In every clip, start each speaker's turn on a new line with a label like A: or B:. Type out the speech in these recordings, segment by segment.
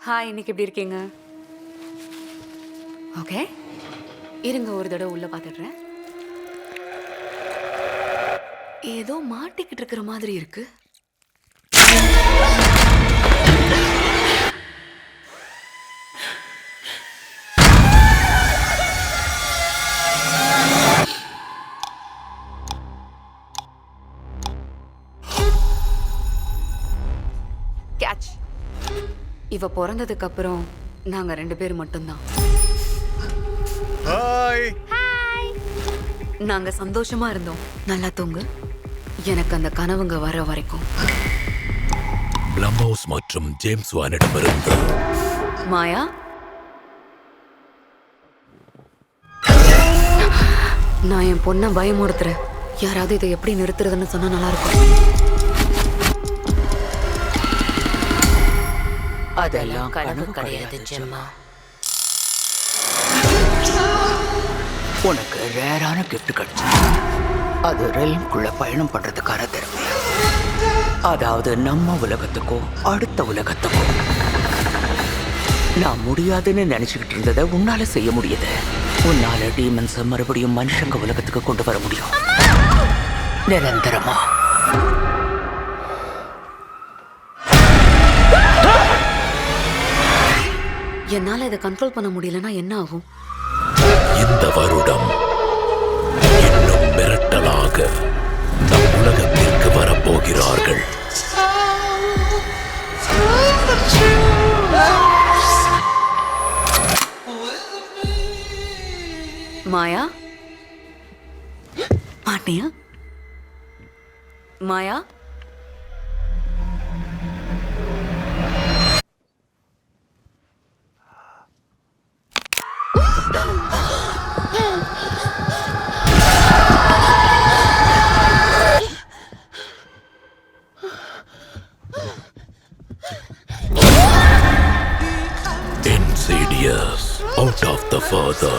A: Hi, இன்னைக்கு எப்படி இருக்கீங்க? ஓகே, இருங்க ஒரு தடவை உள்ள பார்த்துடுறேன். ஏதோ மாட்டிக்கிட்டு இருக்கிற மாதிரி இருக்கு. கேட்ச். இவ பிறந்ததுக்கு அப்புறம் நாங்க 2 பேர் மட்டும்தான்.
B: ஹாய்.
A: நாங்க சந்தோஷமா இருந்தோம். நல்லா தூங்கு. எனக்கு அந்த கனவுங்க வர வரைக்கும்.
C: பிளம்ஹவுஸ் மற்றும் ஜேம்ஸ் வானிடமிருந்து.
A: மாயா, நான் என் பொண்ணை பயமுறுத்துறேன். யாராவது இதை எப்படி நிறுத்துறதுன்னு சொன்னா நல்லா இருக்கும்.
D: அதெல்லாம் கனவு கிடையாது ஜெம்மா. உனக்கு ரேரான கிஃப்ட் கிடைச்சு. அது ரெல்ம்குள்ள பயணம் பண்றதுக்கான திறமை. அதாவது நம்ம உலகத்துக்கும் அடுத்த உலகத்துக்கும். நான் முடியாதுன்னு நினைச்சுக்கிட்டு இருந்ததை உன்னால செய்ய முடியுது. உன்னால டீமன்ஸ் மறுபடியும் மனுஷங்க உலகத்துக்கு கொண்டு வர முடியும், நிரந்தரமா.
A: என்னால இதை கண்ட்ரோல் பண்ண முடியலன்னா என்ன ஆகும்?
C: இந்த வருடம் இன்னும் மிரட்டலாக நம் உலகத்திற்கு வரப்போகிறார்கள்.
A: மாயா, மாட்டியா? மாயா,
C: Insidious, Out of the Father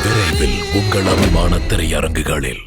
C: விரைவில் உங்கள் அபிமான திரையரங்குகளில்.